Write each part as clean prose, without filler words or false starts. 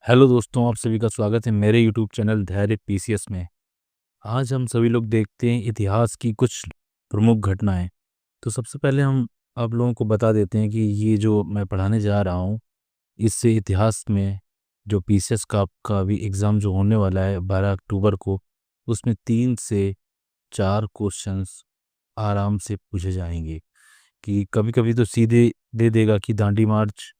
Hello दोस्तों, आप सभी का स्वागत है मेरे यूट्यूब चैनल धैर्य पीसीएस में। आज हम सभी लोग देखते हैं इतिहास की कुछ प्रमुख घटनाएं। तो सबसे पहले हम आप लोगों को बता देते हैं कि ये जो मैं पढ़ाने जा रहा हूँ, इससे इतिहास में जो पीसीएस का भी एग्ज़ाम जो होने वाला है 12 अक्टूबर को, उसमें 3 से 4 क्वेश्चंस आराम से पूछे जाएंगे। कि कभी कभी तो सीधे दे देगा कि दांडी मार्च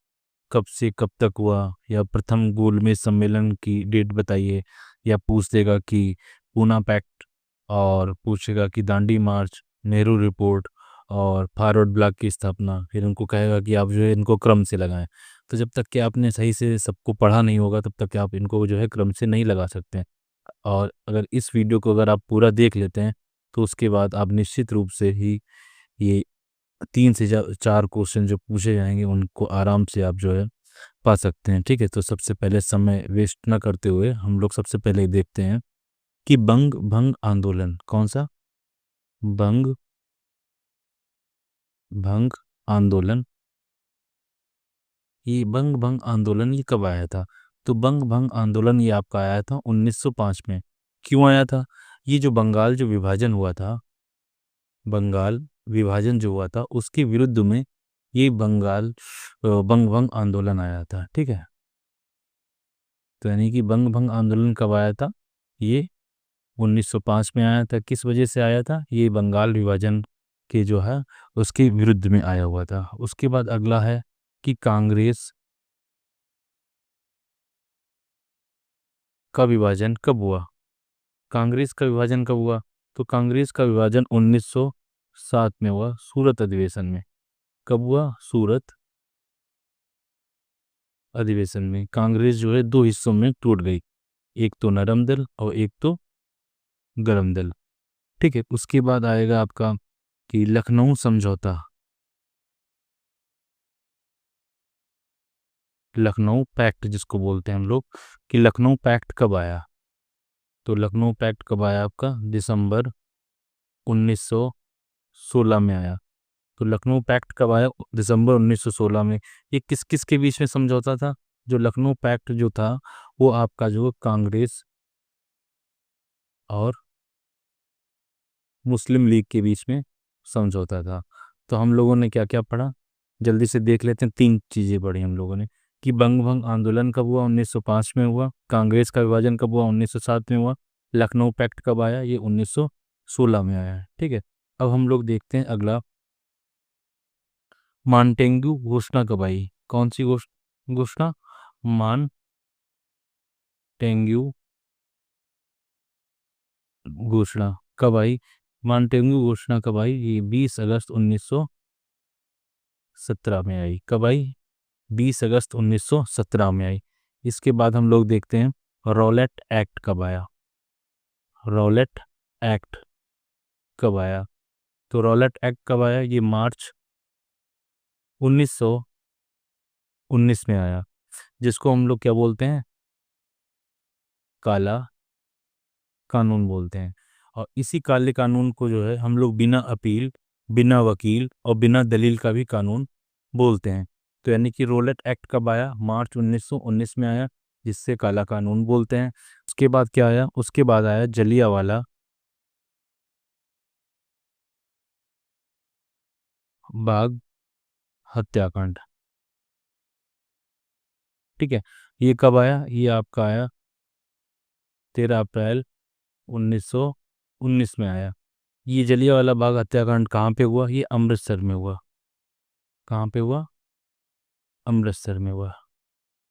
कब से कब तक हुआ, या प्रथम गोलमेज सम्मेलन की डेट बताइए, या पूछ देगा कि पूना पैक्ट, और पूछेगा कि दांडी मार्च, नेहरू रिपोर्ट और फॉरवर्ड ब्लॉक की स्थापना। फिर उनको कहेगा कि आप जो है इनको क्रम से लगाएं। तो जब तक कि आपने सही से सबको पढ़ा नहीं होगा तब तक कि आप इनको जो है क्रम से नहीं लगा सकते हैं। और अगर इस वीडियो को अगर आप पूरा देख लेते हैं तो उसके बाद आप निश्चित रूप से ही ये 3 से 4 क्वेश्चन जो पूछे जाएंगे उनको आराम से आप जो है पा सकते हैं। ठीक है, तो सबसे पहले समय वेस्ट ना करते हुए हम लोग सबसे पहले देखते हैं कि बंग भंग आंदोलन कौन सा। बंग भंग आंदोलन, ये बंग भंग आंदोलन ये कब आया था? तो बंग भंग आंदोलन ये आपका आया था 1905 में। क्यों आया था? ये जो बंगाल जो विभाजन हुआ था, बंगाल विभाजन जो हुआ था उसके विरुद्ध में ये बंग भंग आंदोलन आया था। ठीक है, तो यानी कि बंग भंग आंदोलन कब आया था? ये 1905 में आया था। किस वजह से आया था? ये बंगाल विभाजन के जो है उसके विरुद्ध में आया हुआ था। उसके बाद अगला है कि कांग्रेस का विभाजन कब हुआ। कांग्रेस का विभाजन कब हुआ? तो कांग्रेस का विभाजन 1907 में हुआ, सूरत अधिवेशन में। कब हुआ? सूरत अधिवेशन में कांग्रेस जो है दो हिस्सों में टूट गई, एक तो नरम दल और एक तो गरम दल। ठीक है, उसके बाद आएगा आपका कि लखनऊ समझौता। लखनऊ पैक्ट जिसको बोलते हैं हम लोग, कि लखनऊ पैक्ट कब आया? तो लखनऊ पैक्ट कब आया आपका? दिसंबर 1916 में आया। तो लखनऊ पैक्ट कब आया? दिसंबर 1916 में। ये किस किस के बीच में समझौता था? जो लखनऊ पैक्ट जो था वो आपका जो कांग्रेस और मुस्लिम लीग के बीच में समझौता था। तो हम लोगों ने क्या क्या पढ़ा, जल्दी से देख लेते हैं। 3 चीज़ें पढ़ी हम लोगों ने कि बंग भंग आंदोलन कब हुआ? 1905 में हुआ। कांग्रेस का विभाजन कब हुआ? 1907 में हुआ। लखनऊ पैक्ट कब आया? ये 1916 में आया है। ठीक है, अब हम लोग देखते हैं अगला, मानटेंगू घोषणा कब आई? कौन सी घोषणा? मानटेंगू घोषणा कब आई? मानटेंगू घोषणा कब आई? ये 20 अगस्त 1917 में आई। कब आई? 20 अगस्त 1917 में आई। इसके बाद हम लोग देखते हैं रॉलेट एक्ट कब आया। रॉलेट एक्ट कब आया? तो रॉलेट एक्ट कब आया? ये मार्च 1919 में आया, जिसको हम लोग क्या बोलते हैं? काला कानून बोलते हैं। और इसी काले कानून को जो है हम लोग बिना अपील, बिना वकील और बिना दलील का भी कानून बोलते हैं। तो यानी कि रोलेट एक्ट कब आया? मार्च 1919 में आया, जिससे काला कानून बोलते हैं। उसके बाद क्या आया? उसके बाद आया जलियांवाला बाग हत्याकांड। ठीक है, ये कब आया? ये आपका आया 13 अप्रैल 1919 में आया। ये जलियांवाला बाग हत्याकांड कहाँ पे हुआ? ये अमृतसर में हुआ। कहाँ पे हुआ? अमृतसर में हुआ।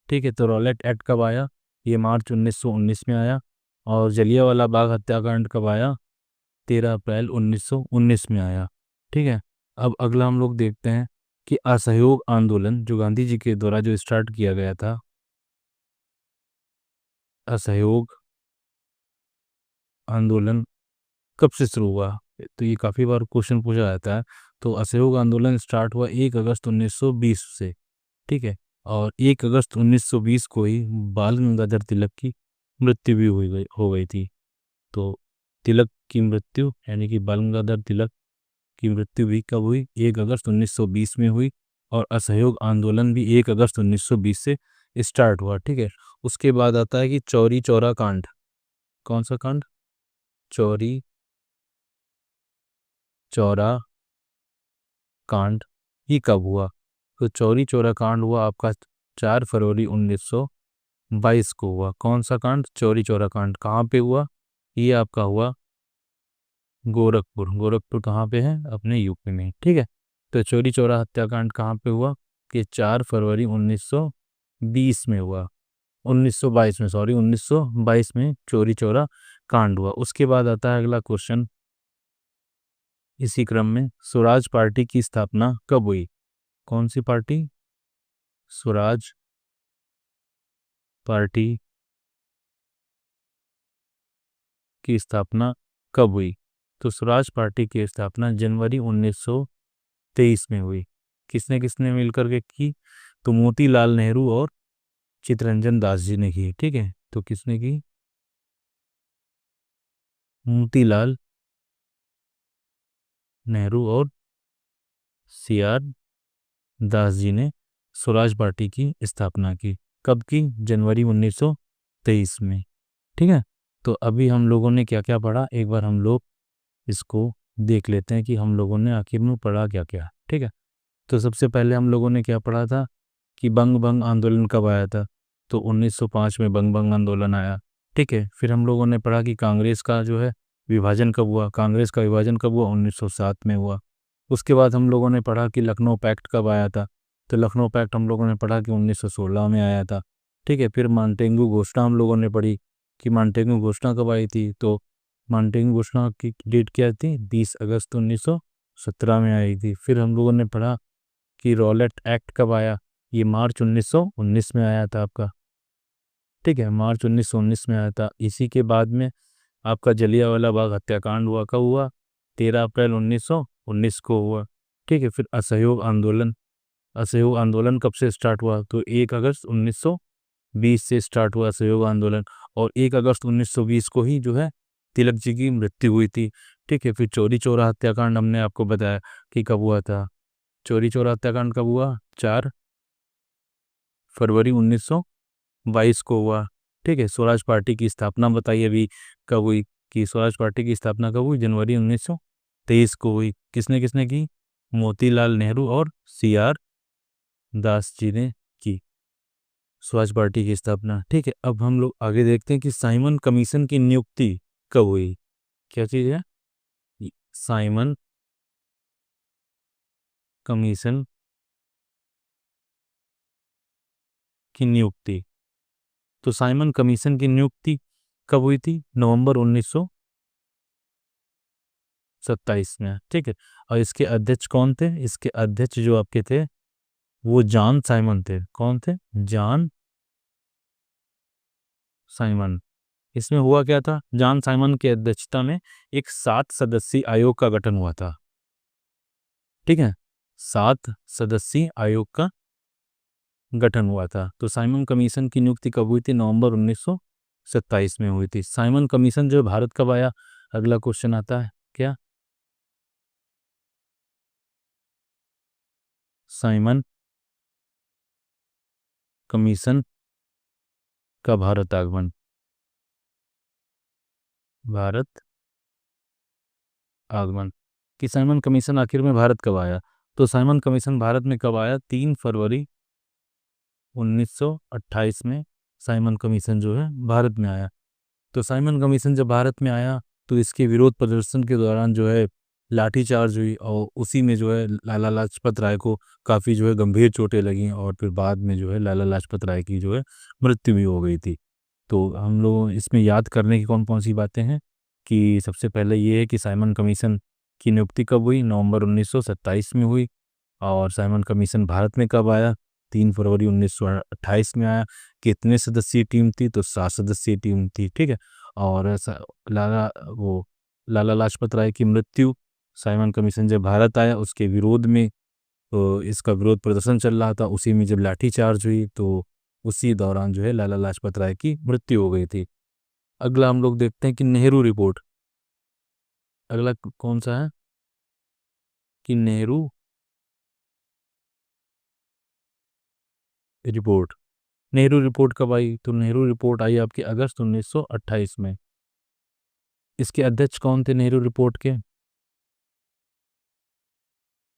ठीक है, तो रॉलेट एक्ट कब आया? ये मार्च 1919 में आया। और जलियांवाला बाग हत्याकांड कब आया? 13 अप्रैल 1919 में आया। ठीक है, अब अगला हम लोग देखते हैं कि असहयोग आंदोलन जो गांधी जी के द्वारा जो स्टार्ट किया गया था, असहयोग आंदोलन कब से शुरू हुआ? तो ये काफ़ी बार क्वेश्चन पूछा जाता है। तो असहयोग आंदोलन स्टार्ट हुआ 1 अगस्त 1920 से। ठीक है, और 1 अगस्त 1920 को ही बाल गंगाधर तिलक की मृत्यु भी हो गई थी। तो तिलक की मृत्यु यानी कि बाल गंगाधर तिलक की मृत्यु भी कब हुई? 1 अगस्त 1920 में हुई। और असहयोग आंदोलन भी 1 अगस्त 1920 से स्टार्ट हुआ, ठीक है। उसके बाद आता है कि चौरी चौरा कांड। कौन सा कांड? चौरी चौरा कांड। ये कब हुआ? तो चौरी चौरा कांड हुआ आपका 4 फरवरी 1922 को हुआ। कौन सा कांड? चौरी चौरा कांड। कहाँ पे हुआ? ये आपका हुआ गोरखपुर। गोरखपुर कहाँ पे है? अपने यूपी में, ठीक है। तो चौरी चौरा हत्याकांड कहाँ पे हुआ? कि 4 फरवरी 1920 में हुआ। 1922 में, सॉरी, 1922 में चौरी चौरा कांड हुआ। उसके बाद आता है अगला क्वेश्चन इसी क्रम में, स्वराज पार्टी की स्थापना कब हुई? कौन सी पार्टी? स्वराज पार्टी की स्थापना कब हुई? तो स्वराज पार्टी की स्थापना जनवरी 1923 में हुई। किसने किसने मिलकर के की? तो मोतीलाल नेहरू और चित्तरंजन दास जी ने की, ठीक है। तो किसने की? मोतीलाल नेहरू और सीआर दास जी ने स्वराज पार्टी की स्थापना की। कब की? जनवरी 1923 में, ठीक है। तो अभी हम लोगों ने क्या क्या पढ़ा, एक बार हम लोग इसको देख लेते हैं कि हम लोगों ने आखिर में पढ़ा क्या क्या, ठीक है। तो सबसे पहले हम लोगों ने क्या पढ़ा था कि बंग बंग आंदोलन कब आया था? तो 1905 में बंग बंग आंदोलन आया, ठीक है। फिर हम लोगों ने पढ़ा कि कांग्रेस का जो है विभाजन कब हुआ? कांग्रेस का विभाजन कब हुआ? 1907 में हुआ। उसके बाद हम लोगों ने पढ़ा कि लखनऊ पैक्ट कब आया था? तो लखनऊ पैक्ट हम लोगों ने पढ़ा कि 1916 में आया था, ठीक है। फिर मांटेगू घोषणा हम लोगों ने पढ़ी कि मांटेगू घोषणा कब आई थी? तो मांटेगू घोषणा की डेट क्या थी? 20 अगस्त 1917 में आई थी। फिर हम लोगों ने पढ़ा कि रॉलेट एक्ट कब आया? ये मार्च 1919 में आया था आपका, ठीक है। मार्च 1919 में आया था। इसी के बाद में आपका जलियांवाला बाग हत्याकांड हुआ। कब हुआ? 13 अप्रैल 1919 को हुआ, ठीक है। फिर असहयोग आंदोलन, असहयोग आंदोलन कब से स्टार्ट हुआ? तो 1 अगस्त 1920 से स्टार्ट हुआ असहयोग आंदोलन। और 1 अगस्त 1920 को ही जो है तिलक जी की मृत्यु हुई थी, ठीक है। फिर चौरी चौरा हत्याकांड हमने आपको बताया कि कब हुआ था। चौरी चौरा हत्याकांड कब हुआ? 4 फरवरी 1922 को हुआ, ठीक है। स्वराज पार्टी की स्थापना बताइए अभी कब हुई? कि स्वराज पार्टी की स्थापना कब हुई? जनवरी 1923 को हुई। किसने किसने की? मोतीलाल नेहरू और सीआर दास जी ने की स्वराज पार्टी की स्थापना, ठीक है। अब हम लोग आगे देखते हैं कि साइमन कमीशन की नियुक्ति कब हुई? क्या चीज़ है? साइमन कमीशन की नियुक्ति। तो साइमन कमीशन की नियुक्ति कब हुई थी? नवंबर 1927 में, ठीक है। और इसके अध्यक्ष कौन थे? इसके अध्यक्ष जो आपके थे वो जॉन साइमन थे। कौन थे? John Simon. इसमें हुआ क्या था? जॉन साइमन की अध्यक्षता में एक 7 सदस्यीय आयोग का गठन हुआ था, ठीक है। 7 सदस्यीय आयोग का गठन हुआ था। तो साइमन कमीशन की नियुक्ति कब हुई थी? नवंबर 1927 में हुई थी। साइमन कमीशन जो भारत कब आया? अगला क्वेश्चन आता है क्या? साइमन कमीशन का भारत आगमन, भारत आगमन कि साइमन कमीशन आखिर में भारत कब आया? तो साइमन कमीशन भारत में कब आया? 3 फरवरी 1928 में साइमन कमीशन जो है भारत में आया। तो साइमन कमीशन जब भारत में आया तो इसके विरोध प्रदर्शन के दौरान जो है लाठीचार्ज हुई और उसी में जो है लाला लाजपत राय को काफ़ी जो है गंभीर चोटें लगीं और फिर बाद में जो है लाला लाजपत राय की जो है मृत्यु भी हो गई थी। तो हम लोग इसमें याद करने की कौन कौन सी बातें हैं कि सबसे पहले ये है कि साइमन कमीशन की नियुक्ति कब हुई? नवंबर 1927 में हुई। और साइमन कमीशन भारत में कब आया? 3 फरवरी 1928 में आया। कितने सदस्यीय टीम थी? तो 7 सदस्यीय टीम थी, ठीक है। और लाला वो लाला लाजपत राय की मृत्यु, साइमन कमीशन जब भारत आया उसके विरोध में, तो इसका विरोध प्रदर्शन चल रहा था, उसी में जब लाठीचार्ज हुई तो उसी दौरान जो है लाला लाजपत राय की मृत्यु हो गई थी। अगला हम लोग देखते हैं कि नेहरू रिपोर्ट। अगला कौन सा है? कि नेहरू रिपोर्ट। नेहरू रिपोर्ट कब आई? तो नेहरू रिपोर्ट आई आपकी अगस्त 1928 में। इसके अध्यक्ष कौन थे नेहरू रिपोर्ट के?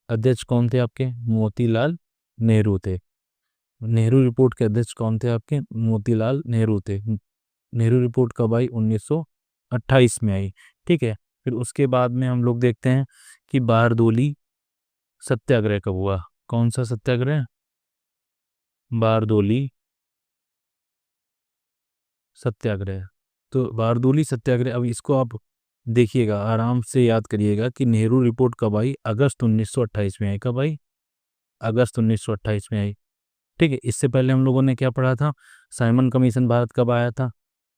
अध्यक्ष कौन थे आपके? मोतीलाल नेहरू थे। नेहरू रिपोर्ट के अध्यक्ष कौन थे आपके? मोतीलाल नेहरू थे। नेहरू रिपोर्ट कब आई? 1928 में आई। ठीक है। फिर उसके बाद में हम लोग देखते हैं कि बारदोली सत्याग्रह कब हुआ? कौन सा सत्याग्रह? बारदोली सत्याग्रह। तो बारदोली सत्याग्रह, अब इसको आप देखिएगा, आराम से याद करिएगा कि नेहरू रिपोर्ट कब आई? अगस्त 1928 में आई। कब आई? अगस्त 1928 में आई। ठीक है। इससे पहले हम लोगों ने क्या पढ़ा था? साइमन कमीशन भारत कब आया था?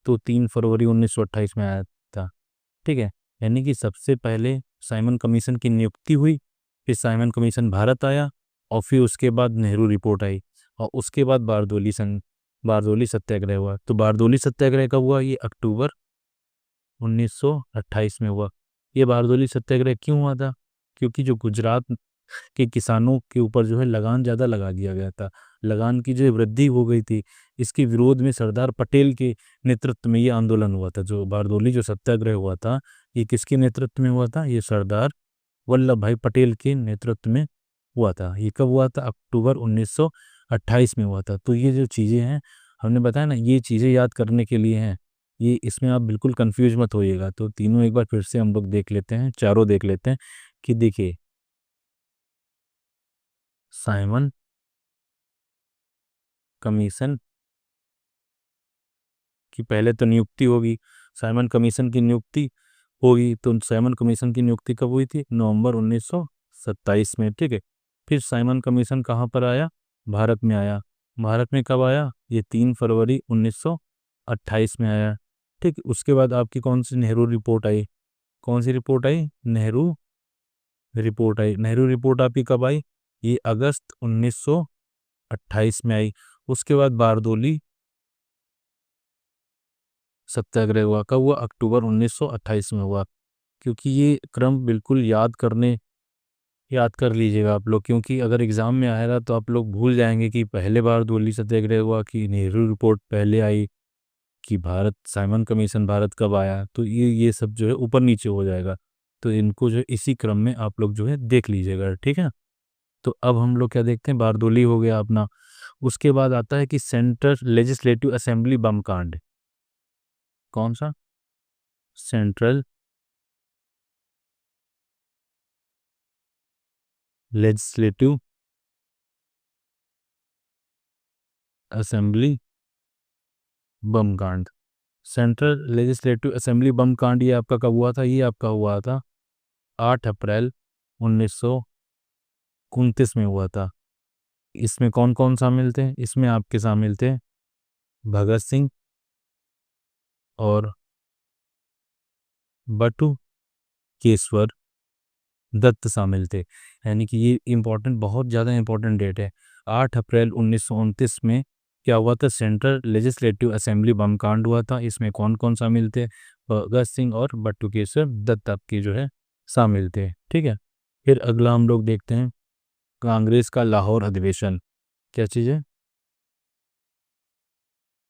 तो 3 फरवरी 1928 में आया था। ठीक है। यानी कि सबसे पहले साइमन कमीशन की नियुक्ति हुई, फिर साइमन कमीशन भारत आया, और फिर उसके बाद नेहरू रिपोर्ट आई, और उसके बाद बारदोली सत्याग्रह हुआ। तो बारदोली सत्याग्रह कब हुआ? ये अक्टूबर 1928 में हुआ। ये बारदोली सत्याग्रह क्यों हुआ था? क्योंकि जो गुजरात के किसानों के ऊपर जो है लगान ज़्यादा लगा दिया गया था, लगान की जो वृद्धि हो गई थी, इसके विरोध में सरदार पटेल के नेतृत्व में ये आंदोलन हुआ था। जो बारदोली जो सत्याग्रह हुआ था, ये किसके नेतृत्व में हुआ था? ये सरदार वल्लभ भाई पटेल के नेतृत्व में हुआ था। ये कब हुआ था? अक्टूबर 1928 में हुआ था। तो ये जो चीज़ें हैं, हमने बताया ना, ये चीज़ें याद करने के लिए हैं। ये इसमें आप बिल्कुल कंफ्यूज मत होइएगा। तो तीनों एक बार फिर से हम लोग देख लेते हैं, चारों देख लेते हैं कि देखिए, साइमन कमीशन की पहले तो नियुक्ति होगी, साइमन कमीशन की नियुक्ति होगी। तो साइमन कमीशन की नियुक्ति कब हुई थी? नवंबर 1927 में। ठीक है। फिर साइमन कमीशन कहाँ पर आया? भारत में आया। भारत में कब आया? ये 3 फरवरी 1928 में आया। ठीक। उसके बाद आपकी कौन सी नेहरू रिपोर्ट आई? कौन सी रिपोर्ट आई? नेहरू रिपोर्ट आई। नेहरू रिपोर्ट आपकी कब आई? ये अगस्त 1928 में आई। उसके बाद बारदोली सत्याग्रह हुआ। कब हुआ? अक्टूबर 1928 में हुआ। क्योंकि ये क्रम बिल्कुल याद कर लीजिएगा आप लोग, क्योंकि अगर एग्जाम में आएगा तो आप लोग भूल जाएंगे कि पहले बारदोली सत्याग्रह हुआ, कि नेहरू रिपोर्ट पहले आई, कि भारत साइमन कमीशन भारत कब आया। तो ये सब जो है ऊपर नीचे हो जाएगा। तो इनको जो है इसी क्रम में आप लोग जो है देख लीजिएगा। ठीक है। तो अब हम लोग क्या देखते हैं? बारदोली हो गया अपना। उसके बाद आता है कि सेंट्रल लेजिस्लेटिव असेंबली बम कांड। कौन सा? सेंट्रल लेजिस्लेटिव असेंबली बम कांड। सेंट्रल लेजिस्लेटिव असेंबली बम कांड ये आपका कब हुआ था? ये आपका हुआ था 8 अप्रैल 1929 में हुआ था। इसमें कौन कौन शामिल थे? इसमें आपके शामिल थे भगत सिंह और बटुकेश्वर दत्त शामिल थे। यानी कि ये इम्पोर्टेंट, बहुत ज़्यादा इम्पोर्टेंट डेट है। 8 अप्रैल 1929 में क्या हुआ था? सेंट्रल लेजिस्लेटिव असेंबली बम कांड हुआ था। इसमें कौन कौन शामिल थे? भगत सिंह और बटुकेश्वर दत्त आपकी जो है शामिल थे। ठीक है। फिर अगला हम लोग देखते हैं कांग्रेस का लाहौर अधिवेशन। क्या चीज़ है?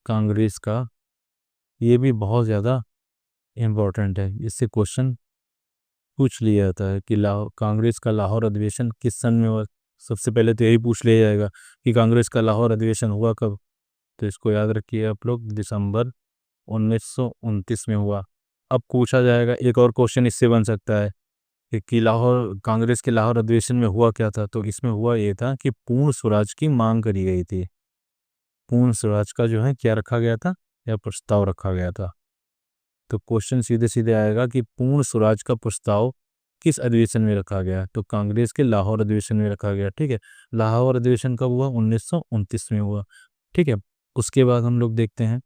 कांग्रेस का, ये भी बहुत ज़्यादा इम्पोर्टेंट है। इससे क्वेश्चन पूछ लिया जाता है कि कांग्रेस का लाहौर अधिवेशन किस सन में हुआ। सबसे पहले तो यही पूछ लिया जाएगा कि कांग्रेस का लाहौर अधिवेशन हुआ कब। तो इसको याद रखिए आप लोग, दिसंबर 1929 में हुआ। अब पूछा जाएगा, एक और क्वेश्चन इससे बन सकता है कि लाहौर, कांग्रेस के लाहौर अधिवेशन में हुआ क्या था? तो इसमें हुआ ये था कि पूर्ण स्वराज की मांग करी गई थी। पूर्ण स्वराज का जो है क्या रखा गया था? या प्रस्ताव रखा गया था। तो क्वेश्चन सीधे सीधे आएगा कि पूर्ण स्वराज का प्रस्ताव किस अधिवेशन में रखा गया? तो कांग्रेस के लाहौर अधिवेशन में रखा गया। ठीक है। लाहौर अधिवेशन कब हुआ? 1929 में हुआ। ठीक है। उसके बाद हम लोग देखते हैं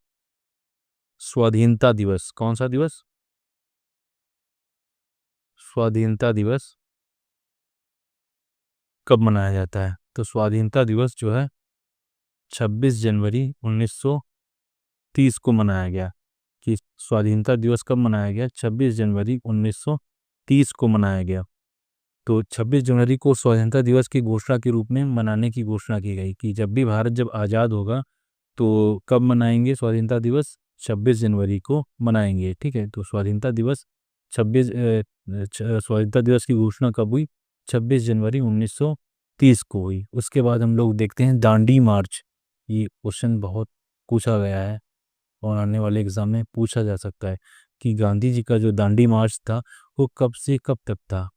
स्वाधीनता दिवस। कौन सा दिवस? स्वाधीनता दिवस कब मनाया जाता है? तो स्वाधीनता दिवस जो है 26 जनवरी 1930 को मनाया गया। कि स्वाधीनता दिवस कब मनाया गया? 26 जनवरी 1930 को मनाया गया। तो 26 जनवरी को स्वतंत्रता दिवस की घोषणा के रूप में मनाने की घोषणा की गई कि जब भी भारत जब आज़ाद होगा तो कब मनाएंगे स्वाधीनता दिवस? 26 जनवरी को मनाएंगे। ठीक है, तो स्वाधीनता दिवस 26 स्वाधीनता दिवस की घोषणा कब हुई? 26 जनवरी 1930 को हुई। उसके बाद हम लोग देखते हैं दांडी मार्च। ये क्वेश्चन बहुत पूछा गया है और आने वाले एग्जाम में पूछा जा सकता है कि गांधी जी का जो दांडी मार्च था वो कब से कब तक था।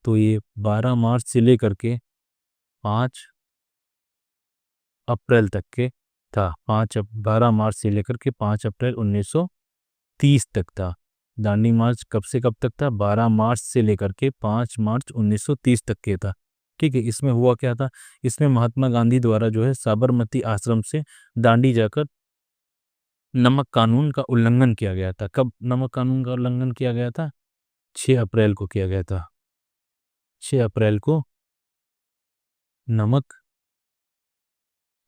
तो ये 12 मार्च से लेकर के 5 अप्रैल तक के था। 12 मार्च से लेकर के 5 अप्रैल 1930 तक था। दांडी मार्च कब से कब तक था? 12 मार्च से लेकर के 5 मार्च 1930 तक के था। ठीक है, इसमें हुआ क्या था? इसमें महात्मा गांधी द्वारा जो है साबरमती आश्रम से दांडी जाकर नमक कानून का उल्लंघन किया गया था। कब नमक कानून का उल्लंघन किया गया था? 6 अप्रैल को किया गया था। 6 अप्रैल को नमक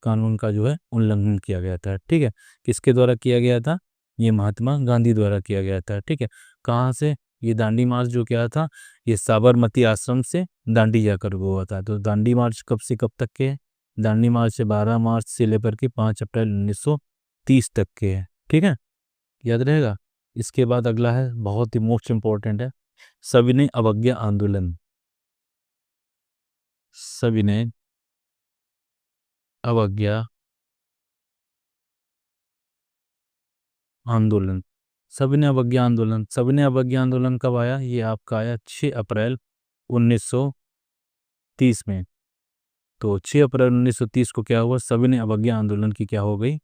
कानून का जो है उल्लंघन किया गया था। ठीक है, किसके द्वारा किया गया था? ये महात्मा गांधी द्वारा किया गया था। ठीक है, कहाँ से? ये दांडी मार्च जो क्या था, ये साबरमती आश्रम से दांडी जाकर हुआ था। तो दांडी मार्च कब से कब तक के है? दांडी मार्च से 12 मार्च से लेकर के 5 अप्रैल 1930 तक के है। ठीक है, याद रहेगा। इसके बाद अगला है, बहुत ही मोस्ट इम्पोर्टेंट है, सविनय अवज्ञा आंदोलन। सविनय अवज्ञा आंदोलन। सविनय अवज्ञा आंदोलन। सविनय अवज्ञा आंदोलन कब आया? ये आपका आया 6 अप्रैल 1930 में। तो 6 अप्रैल 1930 को क्या हुआ? सविनय अवज्ञा आंदोलन की क्या हो गई?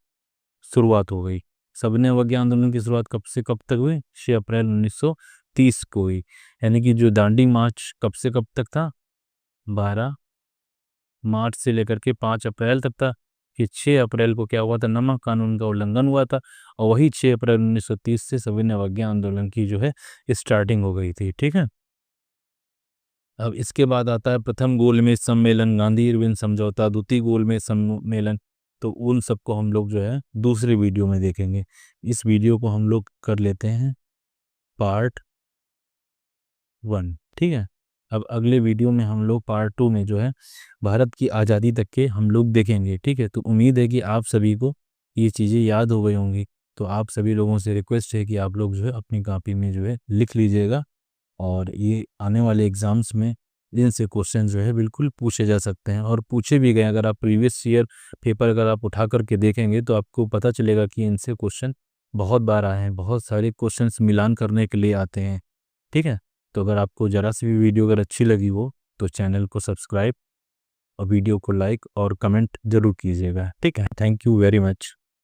शुरुआत हो गई। सविनय अवज्ञा आंदोलन की शुरुआत कब से कब तक हुई? 6 अप्रैल 1930 को हुई। यानी कि जो दांडी मार्च कब से कब तक था? 12 मार्च से लेकर के 5 अप्रैल तक था। कि 6 अप्रैल को क्या हुआ था? नमक कानून का उल्लंघन हुआ था और वही 6 अप्रैल 1930 से सविनय अवज्ञा आंदोलन की जो है स्टार्टिंग हो गई थी। ठीक है, अब इसके बाद आता है प्रथम गोलमेज सम्मेलन, गांधी इरविन समझौता, द्वितीय गोलमेज सम्मेलन। तो उन सबको हम लोग जो है दूसरे वीडियो में देखेंगे। इस वीडियो को हम लोग कर लेते हैं पार्ट 1। ठीक है, अब अगले वीडियो में हम लोग पार्ट 2 में जो है भारत की आज़ादी तक के हम लोग देखेंगे। ठीक है, तो उम्मीद है कि आप सभी को ये चीज़ें याद हो गई होंगी। तो आप सभी लोगों से रिक्वेस्ट है कि आप लोग जो है अपनी कॉपी में जो है लिख लीजिएगा और ये आने वाले एग्ज़ाम्स में इनसे क्वेश्चन जो है बिल्कुल पूछे जा सकते हैं और पूछे भी गए। अगर आप प्रीवियस ईयर पेपर अगर आप उठा करके देखेंगे तो आपको पता चलेगा कि इनसे क्वेश्चन बहुत बार आए हैं। बहुत सारे क्वेश्चंस मिलान करने के लिए आते हैं। ठीक है, तो अगर आपको ज़रा सी भी वीडियो अगर अच्छी लगी हो तो चैनल को सब्सक्राइब और वीडियो को लाइक और कमेंट ज़रूर कीजिएगा। ठीक है, थैंक यू वेरी मच।